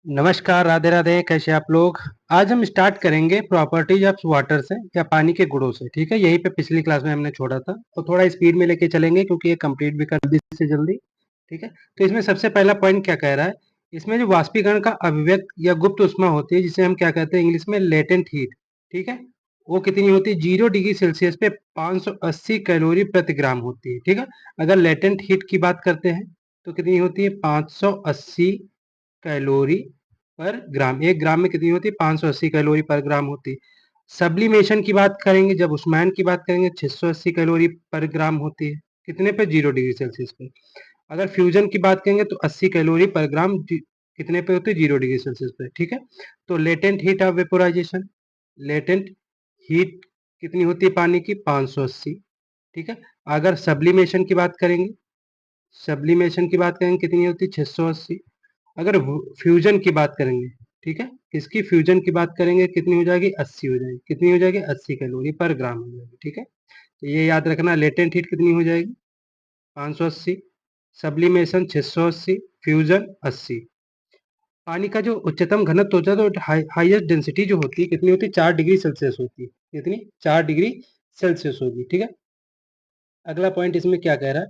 नमस्कार, राधे राधे। कैसे आप लोग? आज हम स्टार्ट करेंगे प्रॉपर्टीज ऑफ वाटर से या पानी के गुणों से। ठीक है, यहीं पे पिछली क्लास में हमने छोड़ा था, तो थोड़ा स्पीड में लेके चलेंगे क्योंकि ये कंप्लीट भी कर दी इससे जल्दी। ठीक है, तो इसमें सबसे पहला पॉइंट क्या कह रहा है? इसमें जो वाष्पीकरण का अभिव्यक्त या गुप्त उष्मा होती है, जिसे हम क्या कहते हैं इंग्लिश में लेटेंट हीट। ठीक है, वो कितनी होती है? 0 डिग्री सेल्सियस पे 580 कैलोरी प्रति ग्राम होती है। ठीक है, अगर लेटेंट हीट की बात करते हैं तो कितनी होती है? 580 कैलोरी पर ग्राम। 1 ग्राम में कितनी होती है? 580 कैलोरी पर ग्राम होती है। सब्लिमेशन की बात करेंगे, जब उष्मायन की बात करेंगे, 680 कैलोरी पर ग्राम होती है। कितने पे? 0 डिग्री सेल्सियस पे। अगर फ्यूजन की बात करेंगे तो 80 कैलोरी पर ग्राम कितने पे होती है? 0 डिग्री सेल्सियस पे। ठीक है, तो latent heat of vaporisation, latent heat कितनी होती है पानी की? 580। ठीक है, अगर सब्लिमेशन की बात करेंगे, सब्लिमेशन की बात करेंगे कितनी होती है? 680। अगर फ्यूजन की बात करेंगे, ठीक है, इसकी फ्यूजन की बात करेंगे कितनी हो जाएगी? 80 हो जाएगी। कितनी हो जाएगी? 80 कैलोरी पर ग्राम हो जाएगी। ठीक है, तो ये याद रखना, लेटेंट हीट कितनी हो जाएगी? 580, सब्लिमेशन 680, फ्यूजन 80। पानी का जो उच्चतम घनत्व होता है तो हाईएस्ट डेंसिटी जो होती है कितनी होती है? 4 डिग्री सेल्सियस होती है। कितनी? 4 डिग्री सेल्सियस होगी। ठीक है, अगला पॉइंट इसमें क्या कह रहा है?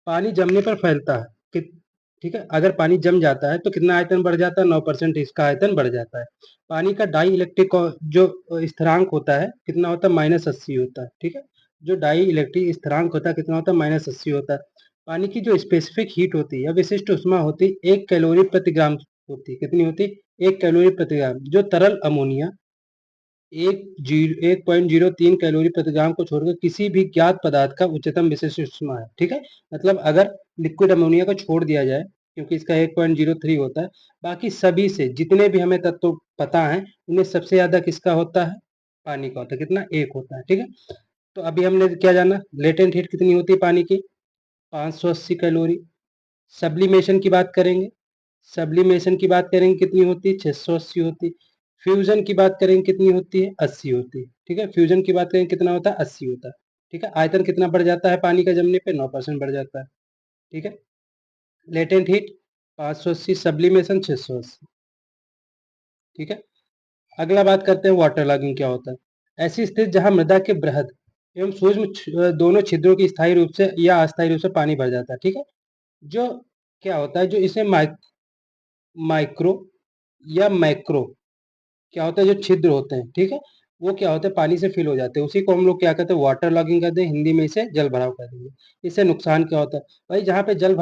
पानी जमने पर फैलता है ठीक है, अगर पानी जम जाता है तो कितना आयतन बढ़ जाता है? 9% इसका आयतन बढ़ जाता है। पानी का डाई इलेक्ट्रिक जो स्थिरांक होता है कितना होता है? -80 होता है। ठीक है, जो डाई इलेक्ट्रिक स्थिरांक होता है कितना होता है? -80 होता है। पानी की जो स्पेसिफिक हीट होती है या विशिष्ट उष्मा होती है 1 कैलोरी प्रति ग्राम होती है। कितनी होती है? 1 कैलोरी प्रति ग्राम। जो तरल अमोनिया 1.03 कैलोरी प्रति ग्राम को छोड़कर किसी भी ज्ञात पदार्थ का उच्चतम विशिष्ट उष्मा है। ठीक है, मतलब अगर लिक्विड अमोनिया को छोड़ दिया जाए, क्योंकि इसका 1.03 होता है, बाकी सभी से जितने भी हमें तत्व पता है उनमें सबसे ज्यादा किसका होता है? पानी का होता है। कितना? 1 होता है। ठीक है, तो अभी हमने क्या जाना? लेटेंट हीट कितनी होती है पानी की? 580 कैलोरी। सब्लिमेशन की बात करेंगे, सब्लिमेशन की बात करेंगे कितनी होती है? 680 होती है। फ्यूजन की बात करेंगे कितनी होती है? 80 होती है। ठीक है, फ्यूजन की बात करेंगे कितना होता है? 80 होता है। ठीक है, आयतन कितना बढ़ जाता है पानी का जमने पे? 9% बढ़ जाता है। ठीक है, लेटेंट हीट 580, सब्लिमेशन 680। ठीक है, अगला बात करते हैं वाटर लॉगिंग क्या होता है। ऐसी स्थिति जहां मृदा के बृहद एवं सूक्ष्म दोनों छिद्रों की स्थायी रूप से या अस्थायी रूप से पानी भर जाता है। ठीक है, जो क्या होता है, जो इसे माइक्रो या मैक्रो क्या होता है, जो छिद्र होते हैं, ठीक है, वो क्या होता है? पानी से फिल हो जाते हैं। उसी को हम लोग क्या कहते हैं? वाटर लॉगिंग कहते हैं। हिंदी में इसे जल भराव कर देंगे। इससे नुकसान क्या होता है भाई? जहाँ पे जल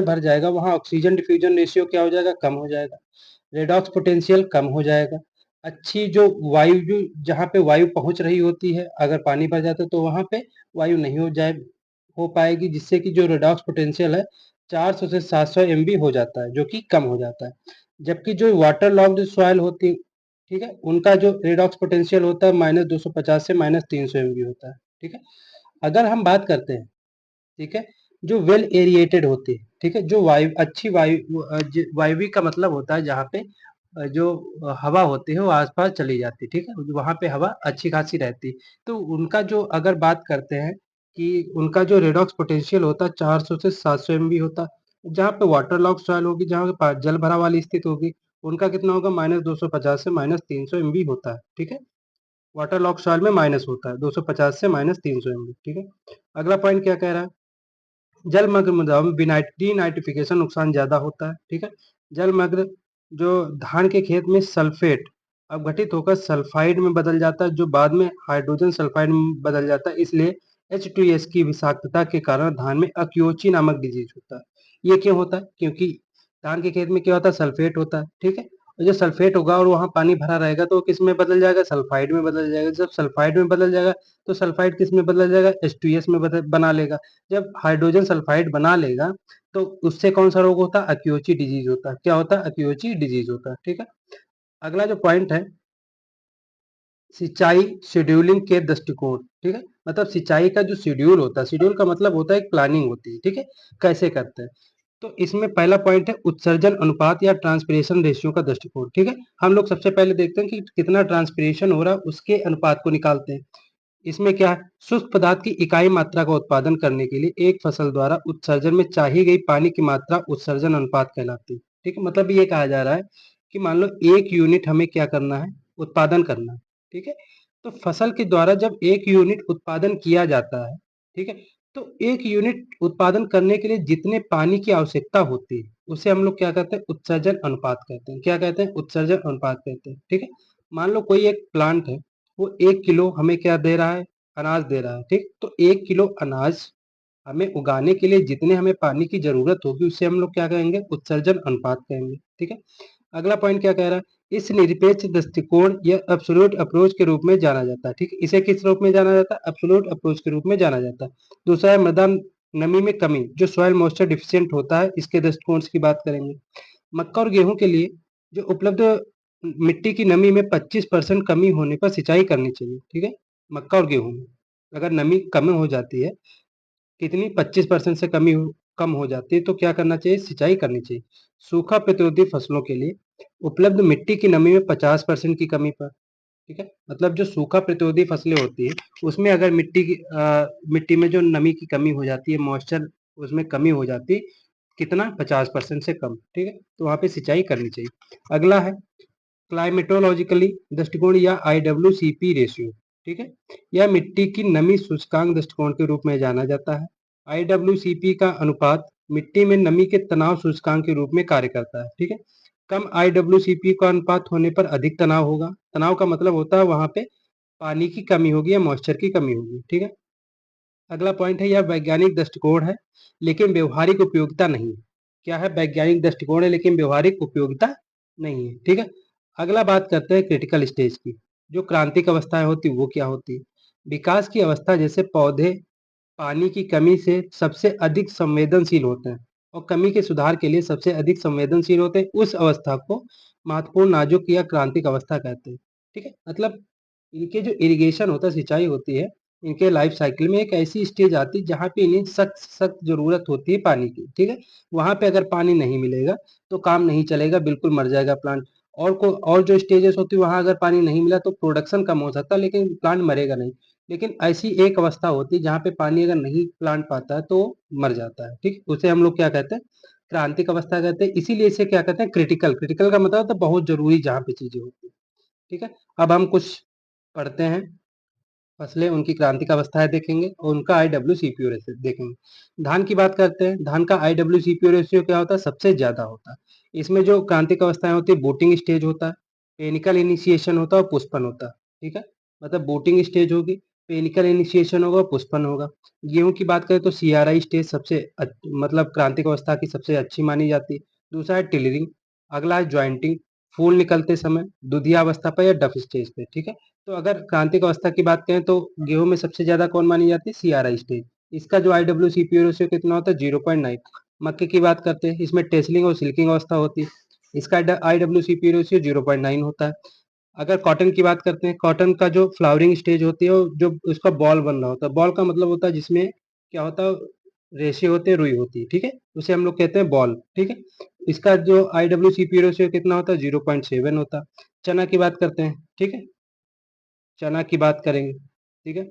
भर जाएगा वहाँ ऑक्सीजन डिफ्यूजन रेशियो क्या हो जाएगा? कम हो जाएगा। रेडॉक्स पोटेंशियल कम हो जाएगा। अच्छी जो वायु जो जहाँ पे वायु पहुंच रही होती है, अगर पानी भर जाता है तो वहां पे वायु नहीं हो पाएगी, जिससे कि जो रेडॉक्स पोटेंशियल है 400 से 700 MB हो जाता है, जो कि कम हो जाता है। जबकि जो वाटर लॉग्ड सॉइल होती, ठीक है, उनका जो रेडॉक्स पोटेंशियल होता है -250 से -300 MB होता है। ठीक है, अगर हम बात करते हैं, ठीक है, जो वेल एरिएटेड होती है, ठीक है, जो वायु अच्छी वायवी का मतलब होता है जहाँ पे जो हवा होती है वो आसपास चली जाती है। ठीक है, वहां पे हवा अच्छी खासी रहती है। तो उनका जो अगर बात करते हैं कि उनका जो रेडॉक्स पोटेंशियल होता है 400 से 700 MB होता है। जहाँ पे वाटर लॉग सॉइल होगी, जहाँ पे जल भरा वाली स्थिति होगी, उनका कितना होगा? -250 से -300 MB होता है। ठीक है, वाटर लॉग सॉइल में माइनस होता है 250 से -300 MB। ठीक है, अगला पॉइंट क्या कह रहा है? जलमग्न मृदाओं में डिनाइट्रिफिकेशन नुकसान ज्यादा होता है। ठीक है, जलमग्न जो धान के खेत में सल्फेट अपघटित होकर सल्फाइड में बदल जाता है, जो बाद में हाइड्रोजन सल्फाइड में बदल जाता है। इसलिए H2S की विषाक्तता के कारण धान में अकियोची नामक डिजीज होता है। ये क्यों होता है? क्योंकि धान के खेत में क्या होता है? सल्फेट होता है। ठीक है, और जो सल्फेट होगा और वहां पानी भरा रहेगा तो वो किस में बदल जाएगा? सल्फाइड में बदल जाएगा। जब सल्फाइड में बदल जाएगा तो सल्फाइड किस में बदल जाएगा? H2S में बना लेगा। जब हाइड्रोजन सल्फाइड बना लेगा तो उससे कौन सा रोग होता है? अकियोची डिजीज होता है। क्या होता है? अकियोची डिजीज होता है। ठीक है, अगला जो पॉइंट है, सिंचाई शेड्यूलिंग के दृष्टिकोण। ठीक है, मतलब सिंचाई का जो शेड्यूल होता है, शेड्यूल का मतलब होता है एक प्लानिंग होती है। ठीक है, कैसे करते हैं? तो इसमें पहला पॉइंट है उत्सर्जन अनुपात या ट्रांसपिरेशन रेशियो का दृष्टिकोण। ठीक है, हम लोग सबसे पहले देखते हैं कि कितना ट्रांसपिरेशन हो रहा है, उसके अनुपात को निकालते हैं। इसमें क्या है? शुष्क पदार्थ की इकाई मात्रा का उत्पादन करने के लिए एक फसल द्वारा उत्सर्जन में चाहिए गई पानी की मात्रा उत्सर्जन अनुपात कहलाती है। ठीक है, मतलब ये कहा जा रहा है कि मान लो 1 यूनिट हमें क्या करना है, उत्पादन करना है, ठीक है? तो फसल के द्वारा जब 1 यूनिट उत्पादन किया जाता है, ठीक है? तो 1 यूनिट उत्पादन करने के लिए जितने पानी की आवश्यकता होती है, उसे हम लोग क्या कहते हैं, उत्सर्जन अनुपात कहते हैं। क्या कहते हैं? उत्सर्जन अनुपात कहते हैं, ठीक है? मान लो कोई एक प्लांट है, वो 1 किलो हमें क्या दे रहा है, अनाज दे रहा है, ठीक? तो 1 किलो अनाज हमें उगाने के लिए जितने हमें पानी की ज़रूरत होगी, उसे हम लोग क्या कहेंगे, उत्सर्जन अनुपात कहेंगे, ठीक है? अगला पॉइंट क्या कह रहा है, इस निरपेक्ष दृष्टिकोण या एब्सोल्यूट अप्रोच के रूप में जाना जाता है, ठीक है? इसे किस रूप में जाना जाता है? एब्सोल्यूट अप्रोच के रूप में जाना जाता है। दूसरा है मृदा नमी में कमी, जो सॉइल मॉइस्चर डिफिशिएंट होता है, इसके दृष्टिकोण की बात करेंगे। मक्का और गेहूं के लिए जो उपलब्ध मिट्टी की नमी में 25% कमी होने पर सिंचाई करनी चाहिए, ठीक है? मक्का और गेहूं में अगर नमी कम हो जाती है, कितनी 25% से कम हो जाती है, तो क्या करना चाहिए, सिंचाई करनी चाहिए। सूखा प्रतिरोधी फसलों के लिए उपलब्ध मिट्टी की नमी में 50% की कमी पर, ठीक है? मतलब जो सूखा प्रतिरोधी फसलें होती है, उसमें अगर मिट्टी में जो नमी की कमी हो जाती है, मॉइस्चर उसमें कमी हो जाती है, कितना, 50% से कम, ठीक है? तो वहां पे सिंचाई करनी चाहिए। अगला है क्लाइमेटोलॉजिकली दृष्टिकोण या IWCP रेशियो, ठीक है? यह मिट्टी की नमी सूचकांक दृष्टिकोण के रूप में जाना जाता है। IWCP का अनुपात मिट्टी में नमी के तनाव सूचकांक के रूप में कार्य करता है, ठीक है? कम IWCP का अनुपात होने पर अधिक तनाव होगा। तनाव का मतलब होता है वहां पे पानी की कमी होगी या मॉइस्चर की कमी होगी, ठीक है? अगला पॉइंट है, यह वैज्ञानिक दृष्टिकोण है लेकिन व्यवहारिक उपयोगिता नहीं है। क्या है? वैज्ञानिक दृष्टिकोण है लेकिन व्यवहारिक उपयोगिता नहीं है, ठीक है? अगला बात करते हैं क्रिटिकल स्टेज की। जो क्रांतिक अवस्थाएं होती वो क्या होती है? विकास की अवस्था जैसे पौधे पानी की कमी से सबसे अधिक संवेदनशील होते हैं और कमी के सुधार के लिए सबसे अधिक संवेदनशील होते हैं, उस अवस्था को महत्वपूर्ण नाजुक या क्रांतिक अवस्था कहते हैं, ठीक है? मतलब इनके जो इरिगेशन होता है, सिंचाई होती है, इनके लाइफ साइकिल में एक ऐसी स्टेज आती है जहाँ पे इन्हें सख्त सख्त जरूरत होती है पानी की, ठीक है? वहां पे अगर पानी नहीं मिलेगा तो काम नहीं चलेगा, बिल्कुल मर जाएगा प्लांट। और जो स्टेजेस होती है, वहां अगर पानी नहीं मिला तो प्रोडक्शन कम हो सकता है लेकिन प्लांट मरेगा नहीं। लेकिन ऐसी एक अवस्था होती है जहाँ पे पानी अगर नहीं प्लांट पाता है तो मर जाता है, ठीक? उसे हम लोग क्या कहते हैं, क्रांतिक अवस्था कहते हैं। इसीलिए इसे क्या कहते हैं, क्रिटिकल। क्रिटिकल का मतलब होता है बहुत जरूरी, जहाँ पे चीजें होती है, ठीक है? अब हम कुछ पढ़ते हैं फसलें, उनकी क्रांतिक अवस्थाएं देखेंगे और उनका IWCPO रेशियो देखेंगे। धान की बात करते हैं। धान का IWCPO रेशियो क्या होता है, सबसे ज्यादा होता है। इसमें जो क्रांतिक अवस्थाएं होती है, बूटिंग स्टेज होता है, पेनिकल इनिशिएशन होता है और पुष्पन होता है, ठीक है? मतलब बूटिंग स्टेज होगी, पेनिकल इनिशिएशन होगा, पुष्पन होगा। गेहूं की बात करें तो CRI स्टेज मतलब क्रांतिक अवस्था की सबसे अच्छी मानी जाती है। दूसरा है टिलरिंग। अगला है ज्वाइंटिंग, फूल निकलते समय, दुधिया अवस्था पर या डफ स्टेज पे, ठीक है? तो अगर क्रांतिक अवस्था की बात करें तो गेहूं में सबसे ज्यादा कौन मानी जाती है, CRI स्टेज। इसका जो IWCPO रेशियो कितना होता है, 0.9। मक्के की बात करते हैं, इसमें टेसलिंग और सिल्किंग अवस्था होती है, इसका IWCPO रेशियो 0.9 होता है। अगर कॉटन की बात करते हैं, कॉटन का जो फ्लावरिंग स्टेज होती है, जो उसका बॉल बन रहा होता है, बॉल का मतलब होता है जिसमें क्या होता है, रेशे होते हैं, रुई होती है, ठीक है? उसे हम लोग कहते हैं बॉल, ठीक है? इसका जो IWCPO रेशियो कितना होता है, 0.7 होता है। चना की बात करते हैं, ठीक है? चना की बात करेंगे, ठीक है?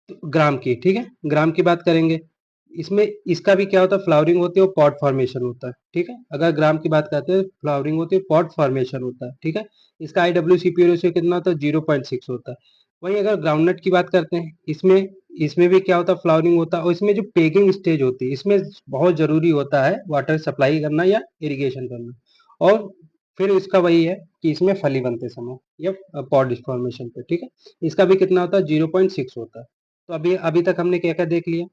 तो ग्राम की, ठीक है? ग्राम की बात करेंगे, इसमें इसका भी क्या होता है, फ्लावरिंग होती है और पॉट फॉर्मेशन होता है, ठीक है? अगर ग्राम की बात करते हैं, फ्लावरिंग होती है, पॉट फॉर्मेशन होता है, ठीक है? इसका IWCPO रेशियो कितना होता है, 0.6 होता है। वहीं अगर ग्राउंडनट की बात करते हैं, इसमें इसमें भी क्या होता है, फ्लावरिंग होता है और इसमें जो पेगिंग स्टेज होती है, इसमें बहुत जरूरी होता है वाटर सप्लाई करना या इरिगेशन करना। और फिर इसका वही है कि इसमें फली बनते समय या पॉड फॉर्मेशन पे, ठीक है? इसका भी कितना होता है, 0.6 होता है। तो अभी अभी तक हमने क्या क्या देख लिया,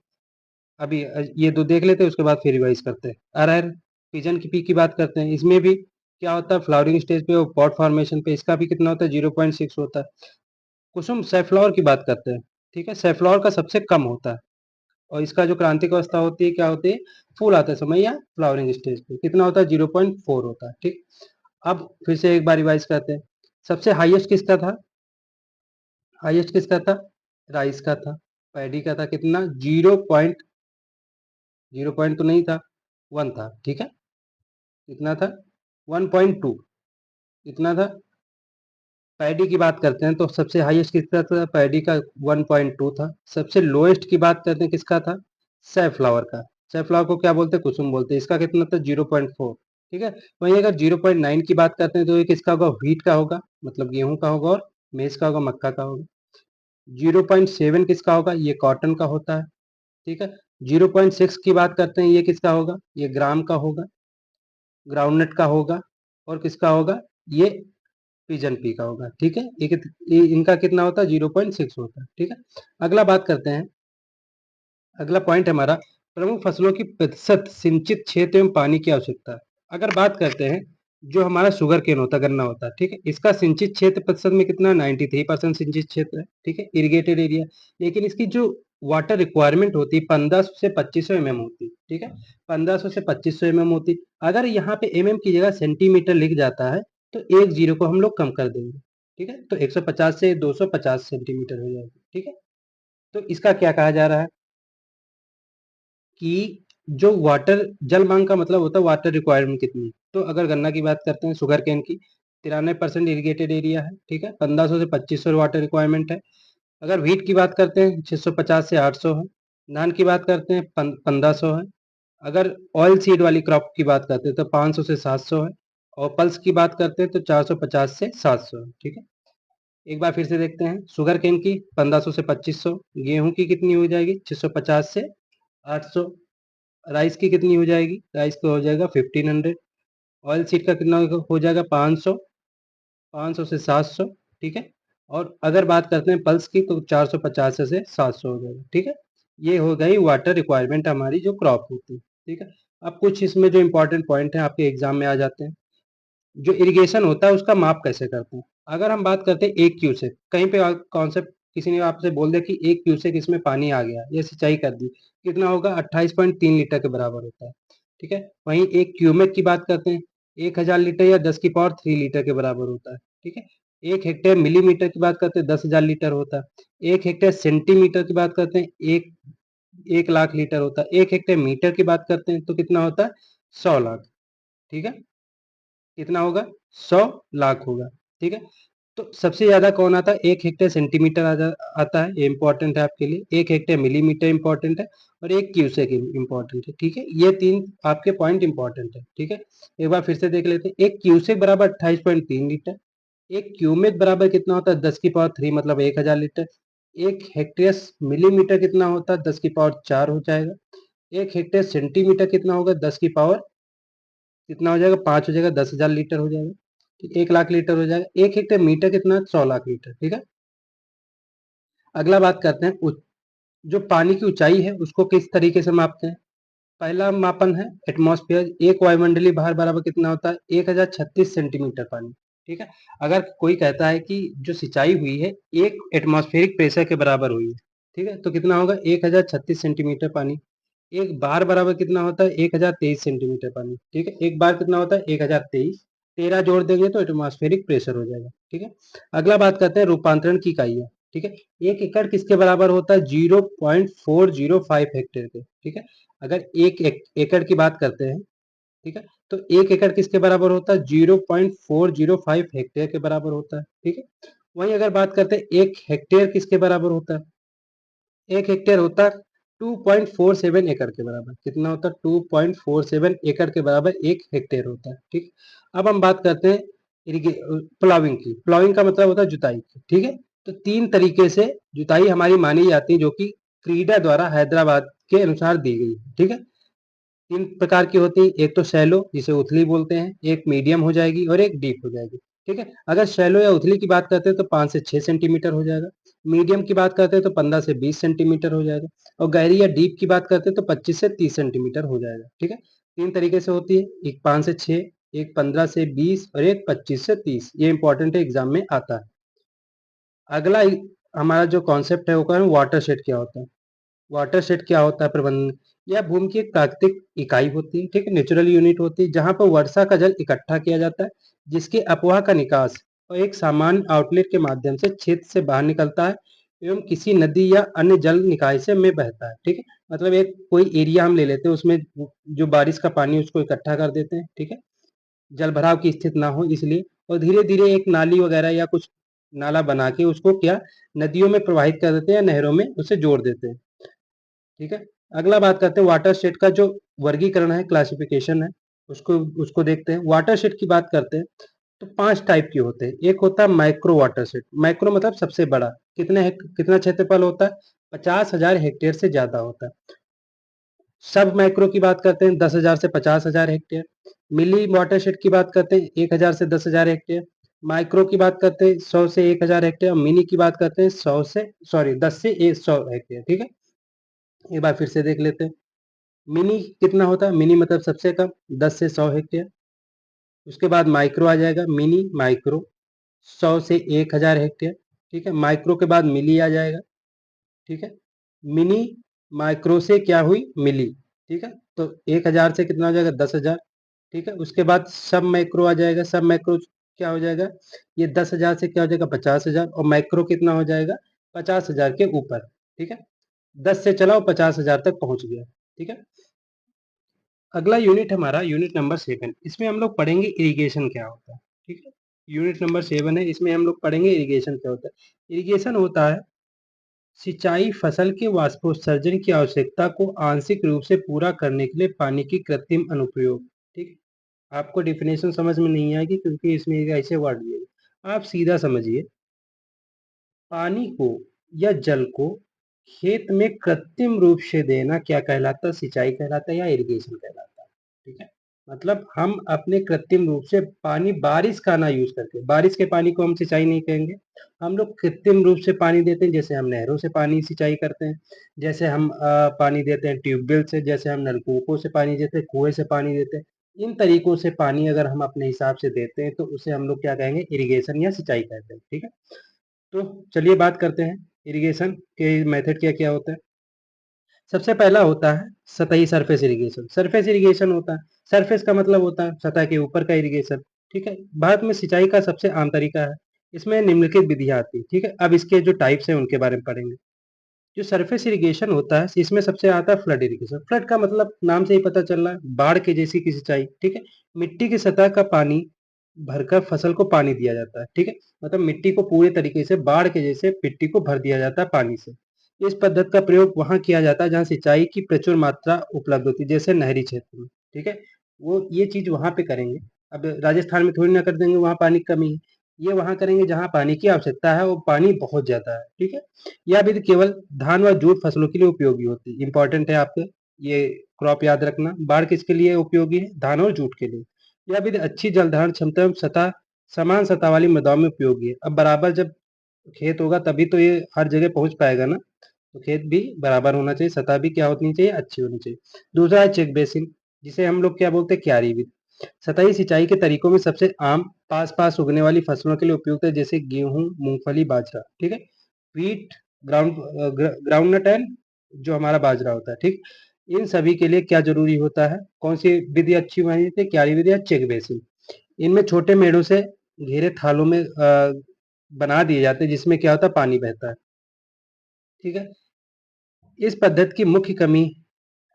अभी ये दो देख लेते हैं, उसके बाद फिर रिवाइज करते हैं। अरहर पिजन की पी की बात करते हैं, इसमें भी क्या होता है, फ्लावरिंग स्टेज पे और पॉट फॉर्मेशन पे, इसका भी कितना होता है, 0.6 होता है। कुसुम सैफ्लॉवर की बात करते हैं, ठीक है? सैफ्लॉवर का सबसे कम होता है और इसका जो क्रांतिक अवस्था होती है क्या होती है, फूल आते समय या फ्लावरिंग स्टेज पे कितना होता है, 0.4 होता है, ठीक? अब फिर से एक बार रिवाइज करते हैं। सबसे हाईएस्ट किसका था, हाईएस्ट किसका था, राइस का था। पैडी का था कितना, 0 पॉइंट तो नहीं था, 1 था, ठीक है? कितना था, 1.2, इतना था। पैडी की बात करते हैं तो सबसे हाईएस्ट किसका था, पैडी का 1.2 था। सबसे लोएस्ट की बात करते हैं, किसका था, सैफ्लावर का। सैफ्लावर को क्या बोलते हैं, कुसुम बोलते हैं। इसका कितना था, 0.4। ठीक है। वहीं अगर 0.9 की बात करते हैं तो ये किसका होगा, व्हीट का होगा, मतलब गेहूं का होगा, और मेज का होगा, मक्का का होगा। 0.7 किसका होगा, ये कॉटन का होता है। ठीक है। 0.6 की बात करते हैं, ये किसका होगा, ये ग्राम का होगा, ग्राउंडनट का होगा, और किसका होगा, ये पिजन पी का होगा। ठीक है। इनका कितना होता है, 0.6 होता है। ठीक है। अगला बात करते हैं, अगला पॉइंट हमारा, प्रमुख फसलों की प्रतिशत सिंचित क्षेत्र एवं पानी की आवश्यकता है। अगर बात करते हैं, जो हमारा शुगर केन होता है, गन्ना होता है, ठीक है, इसका सिंचित क्षेत्र प्रतिशत में कितना, 93% सिंचित क्षेत्र है। ठीक है, इरिगेटेड एरिया। लेकिन इसकी जो वाटर रिक्वायरमेंट होती है 1500 से 2500 mm होती। ठीक है, 1500 से 2500 mm होती। अगर यहाँ पे mm की जगह सेंटीमीटर लिख जाता है तो एक जीरो को हम लोग कम कर देंगे। ठीक है, तो 150 से 250 सेंटीमीटर हो जाएगी। ठीक है, तो इसका क्या कहा जा रहा है कि जो वाटर जल मांग का मतलब होता है वाटर रिक्वायरमेंट कितनी। तो अगर गन्ना की बात करते हैं, शुगर केन की 93% इरिगेटेड एरिया है। ठीक है, 1500 से 2500 वाटर रिक्वायरमेंट है। अगर व्हीट की बात करते हैं 650 से 800 है। धान की बात करते हैं 1500 है। अगर ऑयल सीड वाली क्रॉप की बात करते हैं तो 500 से 700 है। और पल्स की बात करते हैं तो 450 से 700 है। ठीक है, एक बार फिर से देखते हैं, शुगर केन की 1500 से 2500, गेहूं की कितनी हो जाएगी 650 से 800, राइस की कितनी हो जाएगी, राइस का हो जाएगा 1500, ऑयल सीड का कितना हो जाएगा 500, 500 से 700। ठीक है, और अगर बात करते हैं पल्स की तो 450 से 700 हो जाएगा। ठीक है, ये हो गई वाटर रिक्वायरमेंट हमारी जो क्रॉप होती है। ठीक है, अब कुछ इसमें जो इंपॉर्टेंट पॉइंट है आपके एग्जाम में आ जाते हैं। जो इरिगेशन होता है उसका माप कैसे करते हैं। अगर हम बात करते हैं एक क्यूसेक, कहीं पे कॉन्सेप्ट किसी ने आपसे बोल दिया कि एक क्यूसेक इसमें पानी आ गया या सिंचाई कर दी, कितना होगा, 28.3 लीटर के बराबर होता है। ठीक है, वहीं एक क्यूमेक की बात करते हैं, 1000 लीटर या 10 की पावर 3 लीटर के बराबर होता है। ठीक है, एक हेक्टेयर मिलीमीटर की बात करते हैं 10,000 लीटर होता है। एक हेक्टेयर सेंटीमीटर की बात करते हैं, एक 1 लाख लीटर होता है। एक हेक्टेयर मीटर की बात करते हैं तो कितना होता है, 100 लाख। ठीक है, कितना होगा, 100 लाख होगा। ठीक है, तो सबसे ज्यादा कौन आता है, एक हेक्टेयर सेंटीमीटर आता है, ये इंपॉर्टेंट है आपके लिए। एक हेक्टेयर मिलीमीटर इंपॉर्टेंट है, और एक क्यूसेक इंपॉर्टेंट है। ठीक है, ये तीन आपके पॉइंट इंपॉर्टेंट है। ठीक है, एक बार फिर से देख लेते हैं, एक क्यूसेक बराबर 28.3 लीटर, एक क्यूमेक बराबर कितना होता है 10 की पावर 3 मतलब 1000 लीटर। एक हेक्टेयर मिलीमीटर कितना होता है 10 की पावर 4 हो जाएगा। एक हेक्टेयर सेंटीमीटर कितना होगा 10 की पावर कितना हो जाएगा 5 हो जाएगा, 10,000 लीटर हो जाएगा। ठीक, 1 लाख लीटर हो जाएगा। एक हेक्टेयर मीटर कितना, 100 लाख लीटर। ठीक है, अगला बात करते हैं जो पानी की ऊंचाई है उसको किस तरीके से मापते हैं। पहला मापन है एटमॉस्फेयर, एक वायुमंडलीय भार बराबर कितना होता है 1036 सेंटीमीटर पानी। ठीक है, अगर कोई कहता है कि जो सिंचाई हुई है एक एटमॉस्फेरिक प्रेशर के बराबर हुई है, ठीक है, तो कितना होगा 1036 सेंटीमीटर पानी। एक बार बराबर कितना होता है 1023 सेंटीमीटर पानी। ठीक है, एक बार कितना होता है 1023, 13 जोड़ देंगे तो एटमॉस्फेरिक प्रेशर हो जाएगा। ठीक है, अगला बात करते हैं रूपांतरण की इकाई है। ठीक है, एक एकड़ किसके बराबर होता है 0.405 हेक्टेयर के। ठीक है, अगर एकड़ की बात करते हैं, ठीक है, तो एक एकड़ किसके बराबर होता है 0.405 हेक्टेयर के बराबर होता है। ठीक है, वहीं अगर बात करते हैं एक हेक्टेयर किसके बराबर होता है, एक हेक्टेयर होता है 2.47 एकड़ के बराबर। कितना होता है 2.47 एकड़ के बराबर एक हेक्टेयर होता है। ठीक, अब हम बात करते हैं प्लाविंग की। प्लाविंग का मतलब होता है जुताई की। ठीक है, तो तीन तरीके से जुताई हमारी मानी जाती है जो कि क्रीडा द्वारा हैदराबाद के अनुसार दी गई है। ठीक है, तीन प्रकार की होती है, एक तो शैलो जिसे उथली बोलते हैं, एक मीडियम हो जाएगी और एक डीप हो जाएगी। ठीक है, अगर शैलो या उथली की बात करते हैं तो 5 से 6 सेंटीमीटर हो जाएगा। मीडियम की बात करते हैं तो 15 से 20 सेंटीमीटर हो जाएगा। और गहरी या डीप की बात करते हैं तो 25 से 30 सेंटीमीटर हो जाएगा। ठीक है, तीन तरीके से होती है, एक 5 से 6, एक 15 से 20 और एक 25 से 30। ये इंपॉर्टेंट है, एग्जाम में आता है। अगला हमारा जो कॉन्सेप्ट है वो क्या है, वाटर शेड क्या होता है। वाटर शेड क्या होता है, प्रबंधन, यह भूमि की एक प्राकृतिक इकाई होती है। ठीक है, नेचुरल यूनिट होती है जहां पर वर्षा का जल इकट्ठा किया जाता है, जिसके अपवाह का निकास और एक सामान्य आउटलेट के माध्यम से क्षेत्र से बाहर निकलता है एवं किसी नदी या अन्य जल निकाय से में बहता है। ठीक है, मतलब एक कोई एरिया हम ले लेते हैं, उसमें जो बारिश का पानी उसको इकट्ठा कर देते हैं। ठीक है, जल भराव की स्थिति ना हो इसलिए, और धीरे धीरे एक नाली वगैरह या कुछ नाला बना के उसको क्या नदियों में प्रवाहित कर देते हैं या नहरों में उसे जोड़ देते हैं। ठीक है, अगला बात करते हैं वाटर शेड का जो वर्गीकरण है, क्लासिफिकेशन है। उसको उसको देखते हैं। वाटरशेड की बात करते हैं तो 5 टाइप के होते हैं। एक होता है माइक्रो वाटरशेड। माइक्रो मतलब सबसे बड़ा। कितना क्षेत्रफल होता है? 50,000 हेक्टेयर से ज़्यादा होता है। सब माइक्रो की बात करते हैं 10,000 से 50,000 हेक्टेयर। मिली वाटरशेड की बात करते हैं 1,000 से 10,000 हेक्टेयर। माइक्रो की बात करते हैं 100 से 1,000 हेक्टेयर। और मिनी की बात करते हैं 100 से सॉरी 10 से 100 हेक्टेयर। ठीक है, एक बार फिर से देख लेते हैं। मिनी कितना होता है? मिनी मतलब सबसे कम 10 से 100 हेक्टेयर। उसके बाद माइक्रो आ जाएगा, मिनी माइक्रो 100 से 1,000 हेक्टेयर। ठीक है, माइक्रो के बाद मिली आ जाएगा। ठीक है, मिनी माइक्रो से क्या हुई? मिली। ठीक है, तो 1,000 से कितना हो जाएगा? 10,000। ठीक है, उसके बाद सब माइक्रो आ जाएगा। सब माइक्रो क्या हो जाएगा? ये 10,000 से क्या हो जाएगा? 50,000। और माइक्रो कितना हो जाएगा? 50,000 के ऊपर। ठीक है, 10 से चला और 50,000 तक पहुंच गया। ठीक है, अगला यूनिट हमारा यूनिट नंबर 7। इसमें हम लोग पढ़ेंगे इरिगेशन क्या होता है। ठीक है, यूनिट नंबर 7 है, इसमें हम लोग पढ़ेंगे इरिगेशन क्या होता है। इरिगेशन होता है सिंचाई फसल के वाष्पोत्सर्जन की आवश्यकता को आंशिक रूप से पूरा करने के लिए पानी की कृत्रिम अनुप्रयोग। ठीक है, आपको डेफिनेशन समझ में नहीं आएगी क्योंकि इसमें ऐसे वर्ड दिए हैं। आप सीधा समझिए, पानी को या जल को खेत में कृत्रिम रूप से देना क्या कहलाता है? सिंचाई कहलाता है या इरिगेशन कहलाता है। ठीक है, मतलब हम अपने कृत्रिम रूप से पानी बारिश का ना यूज करके, बारिश के पानी को हम सिंचाई नहीं कहेंगे। हम लोग कृत्रिम रूप से पानी देते हैं, जैसे हम नहरों से पानी सिंचाई करते हैं, जैसे हम पानी देते हैं ट्यूबवेल से, जैसे हम नलकूपों से पानी देते हैं, कुएं से पानी देते हैं। इन तरीकों से पानी अगर हम अपने हिसाब से देते हैं तो उसे हम लोग क्या कहेंगे? इरिगेशन या सिंचाई कहते हैं। ठीक है, तो चलिए बात करते हैं इरिगेशन के मेथड क्या क्या होता है। सबसे पहला होता है सतही सरफेस इरिगेशन। सरफेस इरिगेशन होता है, सरफेस का मतलब होता है सतह के ऊपर का इरिगेशन। ठीक है, भारत में सिंचाई का सबसे आम तरीका है। इसमें निम्नलिखित विधियां आती है। ठीक है, अब इसके जो टाइप्स हैं उनके बारे में पढ़ेंगे। जो सरफेस इरिगेशन होता है इसमें सबसे आता है फ्लड इरिगेशन। फ्लड का मतलब नाम से ही पता चल रहा है, बाढ़ के जैसी की सिंचाई। ठीक है, मिट्टी की सतह का पानी भरकर फसल को पानी दिया जाता है। ठीक है, मतलब मिट्टी को पूरे तरीके से बाढ़ के जैसे मिट्टी को भर दिया जाता है पानी से। इस पद्धति का प्रयोग वहां किया जाता है जहां सिंचाई की प्रचुर मात्रा उपलब्ध होती है, जैसे नहरी क्षेत्र में। ठीक है, वो ये चीज वहां पे करेंगे। अब राजस्थान में थोड़ी ना कर देंगे, वहां पानी की कमी है। ये वहां करेंगे जहां पानी की आवश्यकता है और पानी बहुत ज्यादा है। ठीक है, यह विधि केवल धान व जूट फसलों के लिए उपयोगी होती है। इंपॉर्टेंट है आपके ये क्रॉप याद रखना। बाढ़ किसके लिए उपयोगी है? धान और जूट के लिए। यह विधि अच्छी जलधारण क्षमता एवं सतह समान सतह वाली मृदाओं में उपयोगी है। अब बराबर जब खेत होगा तभी तो ये हर जगह पहुंच पाएगा ना। तो खेत भी बराबर होना चाहिए, सतह भी क्या होनी चाहिए? अच्छी होनी चाहिए। दूसरा है चेक बेसिन, जिसे हम लोग क्या बोलते हैं? क्यारी विधि। सतही सिंचाई के तरीकों में सबसे आम पास पास उगने वाली फसलों के लिए उपयुक्त है, जैसे गेहूं, मूंगफली, बाजरा। ठीक है, व्हीट, ग्राउंडनट एंड जो हमारा बाजरा होता है। ठीक, इन सभी के लिए क्या जरूरी होता है? कौन सी विधि अच्छी मानी जाती है? क्यारी विधि या चेक बेसिन। इनमें छोटे मेढ़ों से घेरे थालों में बना दिए जाते हैं, जिसमें क्या होता है? पानी बहता है। ठीक है, इस पद्धति की मुख्य कमी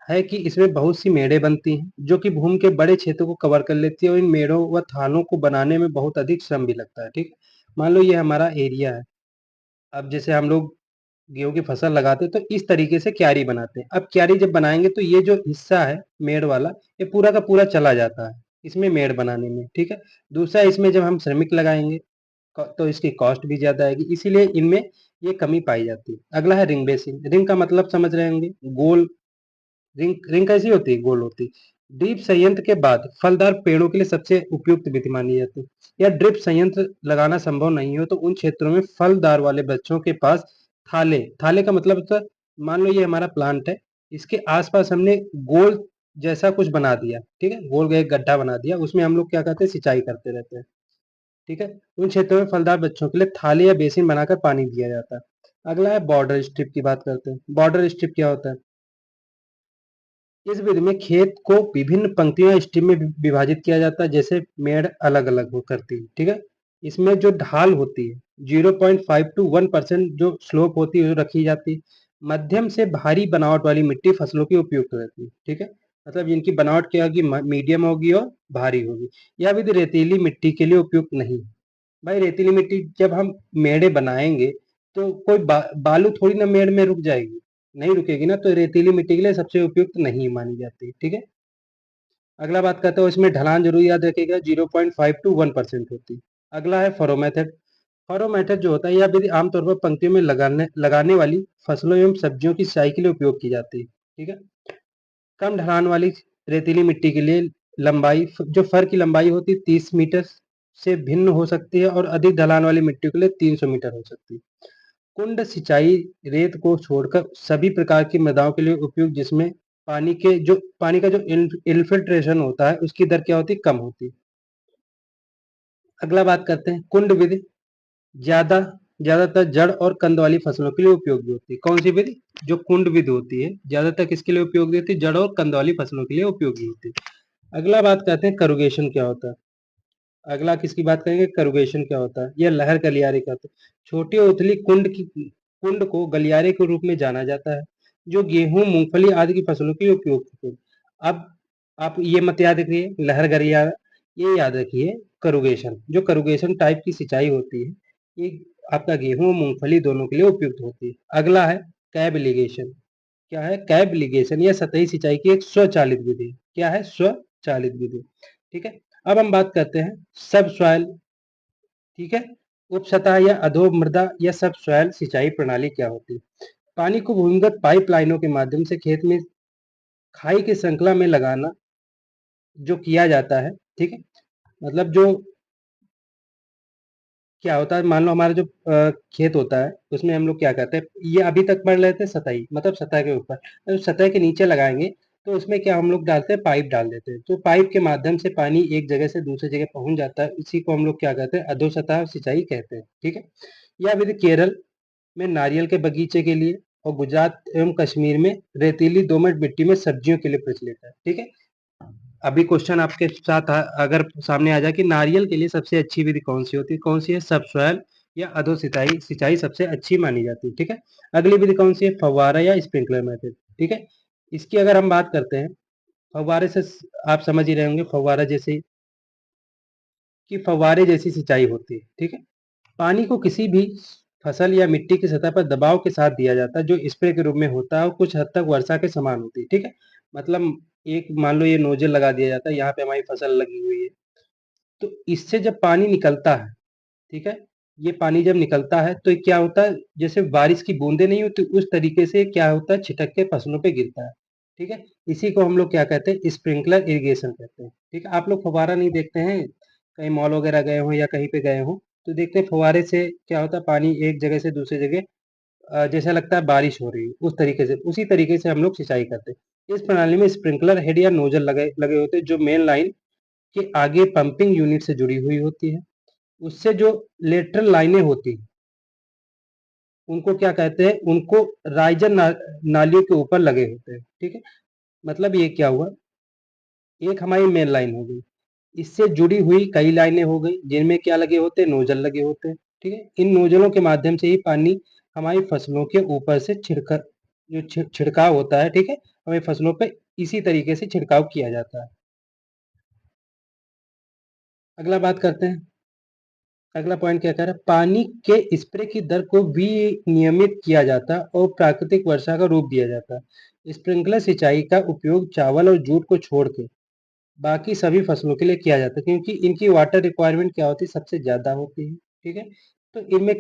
है कि इसमें बहुत सी मेढ़ें बनती हैं, जो कि भूमि के बड़े क्षेत्र को कवर कर लेती है और इन मेढ़ों व थालों को बनाने में बहुत अधिक श्रम भी लगता है। ठीक है, मान लो ये हमारा एरिया है। अब जैसे हम लोग गेहूं की फसल लगाते हैं तो इस तरीके से क्यारी बनाते हैं। अब क्यारी जब बनाएंगे तो ये जो हिस्सा है मेड़ वाला, ये पूरा का पूरा चला जाता है इसमें मेड़ बनाने में। ठीक है, दूसरा इसमें जब हम श्रमिक लगाएंगे तो इसकी कॉस्ट भी ज्यादा आएगी, इसीलिए इनमें ये कमी पाई जाती है। अगला है रिंग बेसिंग। रिंग का मतलब समझ रहे होंगे, गोल। रिंग रिंग कैसी होती है? गोल होती है। ड्रिप संयंत्र के बाद फलदार पेड़ों के लिए सबसे उपयुक्त विधि मानी जाती है। या ड्रिप संयंत्र लगाना संभव नहीं हो तो उन क्षेत्रों में फलदार वाले वृक्षों के पास थाले, थाले का मतलब होता है, मान लो ये हमारा प्लांट है, इसके आसपास हमने गोल जैसा कुछ बना दिया। ठीक है, गोल एक गड्ढा बना दिया, उसमें हम लोग क्या करते हैं? सिंचाई करते रहते हैं। ठीक है, उन क्षेत्रों में फलदार वृक्षों के लिए थाले या बेसिन बनाकर पानी दिया जाता है। अगला है बॉर्डर स्ट्रिप की बात करते हैं। बॉर्डर स्ट्रिप क्या होता है? इस विधि में खेत को विभिन्न पंक्तियों या स्ट्रीम में विभाजित किया जाता है, जैसे मेड़ अलग अलग हो करती है। ठीक है, इसमें जो ढाल होती है 0.5 to 1% जो स्लोप होती है वो रखी जाती है। मध्यम से भारी बनावट वाली मिट्टी फसलों की उपयुक्त रहती है। ठीक है, मतलब इनकी बनावट क्या होगी? मीडियम होगी और भारी होगी। यह विधि रेतीली मिट्टी के लिए उपयुक्त नहीं है। भाई रेतीली मिट्टी जब हम मेड़े बनाएंगे तो कोई बालू थोड़ी ना मेड़ में रुक जाएगी, नहीं रुकेगी ना, तो रेतीली मिट्टी के लिए सबसे उपयुक्त नहीं मानी जाती। ठीक है, अगला बात करते हैं इसमें ढलान जरूर याद रखिएगा 0.5 to 1% होती है। अगला है फरो मेथड। फरो मेथड जो होता है यह विधि आमतौर पर पंक्तियों में लगाने वाली फसलों एवं सब्जियों की सिंचाई के लिए उपयोग की जाती है। ठीक है। कम ढलान वाली रेतीली मिट्टी के लिए लंबाई जो फर की लंबाई होती है 30 मीटर से भिन्न हो सकती है और अधिक ढलान वाली मिट्टी के लिए 300 मीटर हो सकती है। कुंड सिंचाई रेत को छोड़कर सभी प्रकार की मृदाओं के लिए उपयुक्त जिसमें पानी का जो इन्फिल्ट्रेशन होता है उसकी दर क्या होती है, कम होती है। अगला बात करते हैं कुंड विधि ज्यादा ज्यादातर जड़ और कंद वाली फसलों के लिए उपयोगी होती है। कौन सी विधि? जो कुंड विधि होती है ज्यादातर किसके लिए उपयोगी होती है? जड़ और कंद वाली फसलों के लिए उपयोगी होती है। अगला बात करते हैं करुगेशन क्या होता है। अगला किसकी बात करेंगे? करुगेशन क्या होता है? यह लहर गलियारे का होता है। छोटी उथली कुंड को गलियारे के रूप में जाना जाता है जो गेहूं मूंगफली आदि की फसलों के लिए उपयोग होते हैं। अब आप ये मत याद रखिए लहर गलियारा, ये याद रखिए करुगेशन। जो करुगेशन टाइप की सिंचाई होती है ये आपका गेहूं मूंगफली दोनों के लिए उपयुक्त होती है। अगला है कैब इरिगेशन। क्या है? कैब इरिगेशन यह सतही सिंचाई की एक स्वचालित विधि है। क्या है? स्वचालित विधि। ठीक है। अब हम बात करते हैं सब सॉइल। ठीक है। उप सतह या अधो मृदा या सब सॉइल सिंचाई प्रणाली क्या होती है? पानी को भूमिगत पाइप लाइनों के माध्यम से खेत में खाई की श्रृंखला में लगाना जो किया जाता है। ठीक है। मतलब जो क्या होता है, मान लो हमारा जो खेत होता है उसमें हम लोग क्या करते हैं, ये अभी तक पढ़ रहे थे सतही मतलब सतह के ऊपर, तो सतह के नीचे लगाएंगे तो उसमें क्या हम लोग डालते हैं, पाइप डाल देते हैं। तो पाइप के माध्यम से पानी एक जगह से दूसरी जगह पहुंच जाता है, इसी को हम लोग क्या कहते हैं, अधोसतह सिंचाई कहते हैं। ठीक है। यह विधि केरल में नारियल के बगीचे के लिए और गुजरात एवं कश्मीर में रेतीली दोमट मिट्टी में सब्जियों के लिए प्रचलित है। ठीक है। अभी क्वेश्चन आपके साथ अगर सामने आ जाए कि नारियल के लिए सबसे अच्छी विधि कौन सी होती है, कौन सी है? सब सॉइल या अधो सिंचाई सिंचाई सबसे अच्छी मानी जाती है। ठीक है। अगली विधि कौन सी है? फव्वारा या स्प्रिंकलर मेथड। ठीक है। इसकी अगर हम बात करते हैं फव्वारे से, आप समझ ही रहे होंगे फव्वारा जैसे कि फव्वारे जैसी सिंचाई होती है। ठीक है। पानी को किसी भी फसल या मिट्टी की सतह पर दबाव के साथ दिया जाता है जो स्प्रे के रूप में होता है और कुछ हद तक वर्षा के समान होती है। ठीक है। मतलब एक मान लो ये नोजल लगा दिया जाता है, यहाँ पे हमारी फसल लगी हुई है, तो इससे जब पानी निकलता है, ठीक है, ये पानी जब निकलता है तो ये क्या होता है, जैसे बारिश की बूंदे नहीं होती उस तरीके से क्या होता है, छिटक के फसलों पे गिरता है। ठीक है। इसी को हम लोग क्या कहते हैं, स्प्रिंकलर इरिगेशन कहते हैं। ठीक है। आप लोग फव्वारा नहीं देखते हैं, कहीं मॉल वगैरह गए हो या कहीं पे गए हो तो देखते हैं फव्वारे से क्या होता है, पानी एक जगह से दूसरी जगह जैसा लगता है बारिश हो रही है, उस तरीके से, उसी तरीके से हम लोग सिंचाई करते हैं। इस प्रणाली में स्प्रिंकलर हेड या नोजल लगे लगे होते हैं जो मेन लाइन के आगे पंपिंग यूनिट से जुड़ी हुई होती है। उससे जो लेटरल लाइनें होती हैं उनको क्या कहते हैं, उनको राइजर नालियों के ऊपर लगे होते हैं। ठीक है। मतलब ये क्या हुआ, एक हमारी मेन लाइन हो गई, इससे जुड़ी हुई कई लाइनें हो गई जिनमें क्या लगे होते हैं, नोजल लगे होते हैं। ठीक है। इन नोजलों के माध्यम से ही पानी हमारी फसलों के ऊपर से छिड़काव होता है। ठीक है। हमें फसलों पे इसी तरीके से छिड़काव किया जाता है। अगला बात करते हैं, अगला पॉइंट क्या कह रहा है, पानी के स्प्रे की दर को विनियमित किया जाता है और प्राकृतिक वर्षा का रूप दिया जाता है। स्प्रिंकलर सिंचाई का उपयोग चावल और जूट को छोड़ के बाकी सभी फसलों के लिए किया जाता है क्योंकि इनकी वाटर रिक्वायरमेंट क्या होती है, सबसे ज्यादा होती है। ठीक है। तो इनमें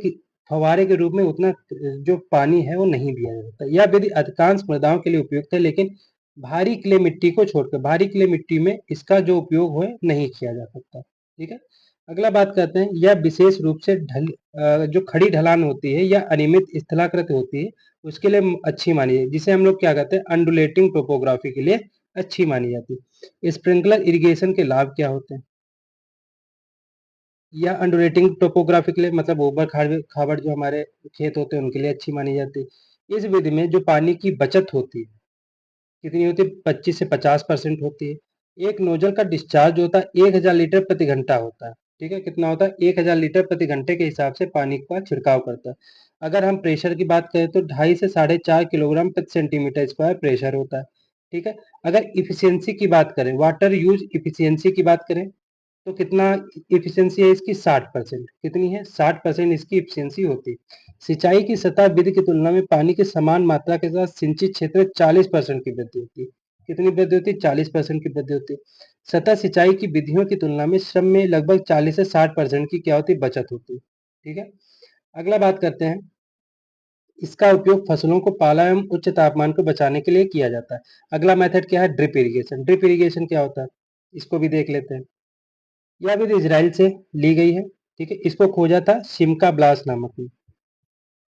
फवारे के रूप में उतना जो पानी है वो नहीं दिया जाता। यह विधि अधिकांश मृदाओं के लिए उपयुक्त है लेकिन भारी क्ले मिट्टी को छोड़कर भारी क्ले मिट्टी में इसका जो उपयोग है नहीं किया जा सकता। ठीक है। अगला बात करते हैं, यह विशेष रूप से जो खड़ी ढलान होती है या अनियमित स्थलाकृत होती है उसके लिए अच्छी मानी है, जिसे हम लोग क्या कहते हैं, अंडुलेटिंग टोपोग्राफी के लिए अच्छी मानी जाती है। स्प्रिंकलर इरिगेशन के लाभ क्या होते हैं, या अंडुलेटिंग टोपोग्राफी के लिए मतलब ऊबड़ खाबड़ जो हमारे खेत होते हैं उनके लिए अच्छी मानी जाती है। इस विधि में जो पानी की बचत होती है कितनी होती है, 25 से 50% होती है। एक नोजल का डिस्चार्ज होता है 1000 लीटर प्रति घंटा होता है। ठीक है। कितना होता है, 1000 लीटर प्रति घंटे के हिसाब से पानी का छिड़काव करता है। अगर हम प्रेशर की बात करें तो 2.5 से 4.5 किलोग्राम प्रति सेंटीमीटर स्क्वायर प्रेशर होता है। ठीक है। अगर इफिशियंसी की बात करें, वाटर यूज इफिशियंसी की बात करें तो कितना इफिशियंसी है इसकी, 60%। कितनी है, 60% इसकी इफिशियंसी होती है। सिंचाई की सतह विधि की तुलना में पानी की समान मात्रा के साथ सिंचित क्षेत्र में 40% की वृद्धि होती है। कितनी वृद्धि होती है, 40% की वृद्धि होती है। सतह सिंचाई की विधियों की तुलना में श्रम में लगभग 40 से 60% की क्या होती है, बचत होती है। ठीक है, अगला बात करते हैं, इसका उपयोग फसलों को पाला एवं उच्च तापमान को बचाने के लिए किया जाता है। अगला मेथड क्या है, ड्रिप इरिगेशन। ड्रिप इरिगेशन क्या होता है, इसको भी देख लेते हैं। यह विधि इजराइल से ली गई है। ठीक है, इसको खोजा था शिमका ब्लास नामक ने,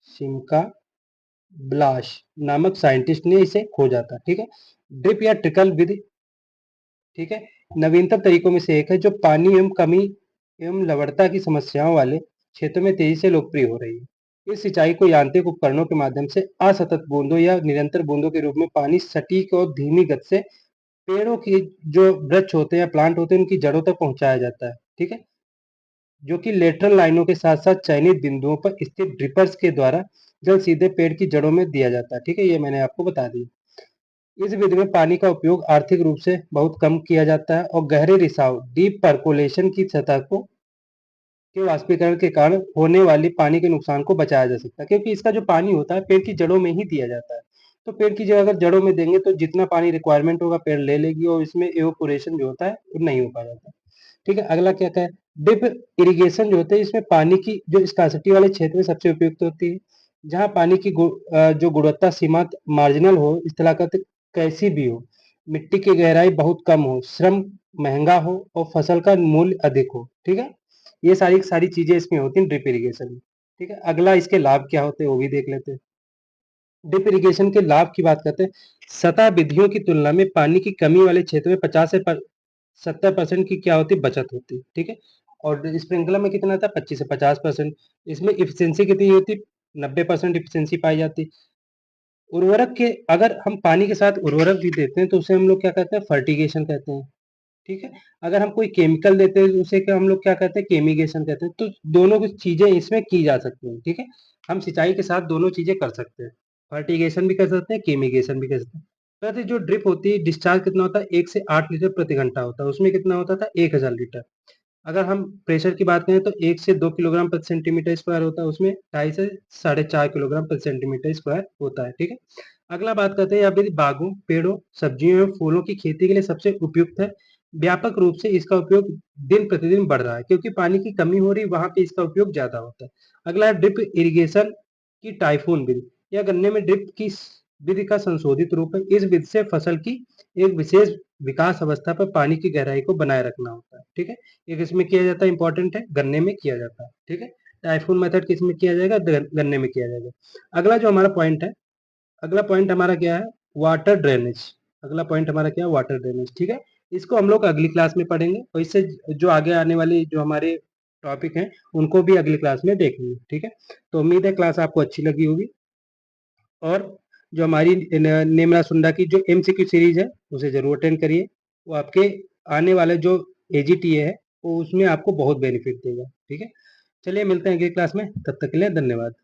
शिमका ब्लाश नामक साइंटिस्ट ने इसे खोजा था। ठीक है, ड्रिप या ट्रिकल विधि, ठीक है, नवीनतम तरीकों में से एक है जो पानी एवं कमी एवं लवणता की समस्याओं वाले क्षेत्रों में तेजी से लोकप्रिय हो रही है। इस सिंचाई को यांत्रिक उपकरणों के माध्यम से असतत बूंदों या निरंतर बूंदों के रूप में पानी सटीक और धीमी गति से पेड़ों की जो वृक्ष होते हैं या प्लांट होते हैं उनकी जड़ों तक पहुंचाया जाता है। ठीक है, जो कि लेटरल लाइनों के साथ साथ चयनित बिंदुओं पर स्थित ड्रिपर्स के द्वारा जल सीधे पेड़ की जड़ों में दिया जाता है। ठीक है, ये मैंने आपको बता दिया। इस विधि में पानी का उपयोग आर्थिक रूप से बहुत कम किया जाता है और गहरे रिसाव डीप परकोलेशन की सतह को के वाष्पीकरण के कारण होने वाली पानी के नुकसान को बचाया जा सकता है, क्योंकि इसका जो पानी होता है पेड़ की जड़ों में ही दिया जाता है। तो पेड़ की जगह अगर जड़ों में देंगे तो जितना पानी रिक्वायरमेंट होगा पेड़ ले लेगी और इसमें एवापोरेशन जो होता है वो नहीं हो पाता। ठीक है, अगला क्या है, ड्रिप इरिगेशन जो होता है इसमें पानी की जो स्कार्सिटी वाले क्षेत्र में सबसे उपयुक्त होती है, जहाँ पानी की जो गुणवत्ता सीमा मार्जिनल हो, स्थलाकृत कैसी भी हो, मिट्टी की गहराई बहुत कम हो, श्रम महंगा हो और फसल का मूल्य अधिक हो। ठीक है, ये सारी सारी चीजें इसमें होती हैं ड्रिप इरिगेशन में। ठीक है, अगला इसके लाभ क्या होते हैं वो भी देख लेते हैं। ड्रिप इरिगेशन के लाभ की बात करते हैं, सतह विधियों की तुलना में पानी की कमी वाले क्षेत्र में 50 से 70% की क्या होती है, बचत होती है। ठीक है, और स्प्रिंकलर में कितना था, 25 से 50%। इसमें इफिशियंसी कितनी होती, 90% इफिशियंसी पाई जाती। उर्वरक के, अगर हम पानी के साथ उर्वरक भी देते हैं तो उसे हम लोग क्या कहते हैं, फर्टिगेशन कहते हैं। ठीक है, अगर हम कोई केमिकल देते हैं तो उसे क्या हम लोग क्या कहते हैं, केमिगेशन कहते हैं। तो दोनों कुछ चीजें इसमें की जा सकती हैं। ठीक है, हम सिंचाई के साथ दोनों चीजें कर सकते हैं, फर्टिगेशन भी कर सकते हैं, केमिगेशन भी कर सकते हैं। वैसे जो ड्रिप होती है डिस्चार्ज कितना होता है, 1 से 8 लीटर प्रति घंटा होता है, उसमें कितना होता था, 1000 लीटर। अगर हम प्रेशर की बात करें तो 1 से 2 किलोग्राम प्रति सेंटीमीटर स्क्वायर होता है, उसमें 2.5 से 4.5 किलोग्राम प्रति सेंटीमीटर स्क्वायर होता है। ठीक है, अगला बात करते हैं, यह बागों, पेड़ों, सब्जियों एवं फूलों की खेती के लिए सबसे उपयुक्त है। व्यापक रूप से इसका उपयोग दिन प्रतिदिन बढ़ रहा है, क्योंकि पानी की कमी हो रही है, वहां पे इसका उपयोग ज्यादा होता है। अगला है ड्रिप इरिगेशन की टाइफून विधि। यह गन्ने में ड्रिप की विधि का संशोधित रूप है। इस विधि से फसल की एक विशेष विकास अवस्था पर पानी की गहराई को बनाए रखना होता है। ठीक है, एक इसमें किया जाता है, इंपॉर्टेंट है, गन्ने में किया जाता है। ठीक है, टाइफून मेथड किस में किया जाएगा, गन्ने में किया जाएगा। अगला जो हमारा पॉइंट है, अगला पॉइंट हमारा क्या है, वाटर ड्रेनेज। अगला पॉइंट हमारा क्या है, वाटर ड्रेनेज। ठीक है, इसको हम लोग अगली क्लास में पढ़ेंगे और इससे जो आगे आने वाली जो हमारे टॉपिक हैं उनको भी अगली क्लास में देखेंगे। ठीक है, तो उम्मीद है क्लास आपको अच्छी लगी होगी और जो हमारी नेमरा सुंडा की जो एमसीक्यू सीरीज है उसे जरूर अटेंड करिए। वो आपके आने वाले जो एजीटीए है वो उसमें आपको बहुत बेनिफिट देगा। ठीक है, चलिए मिलते हैं अगली क्लास में, तब तक के लिए धन्यवाद।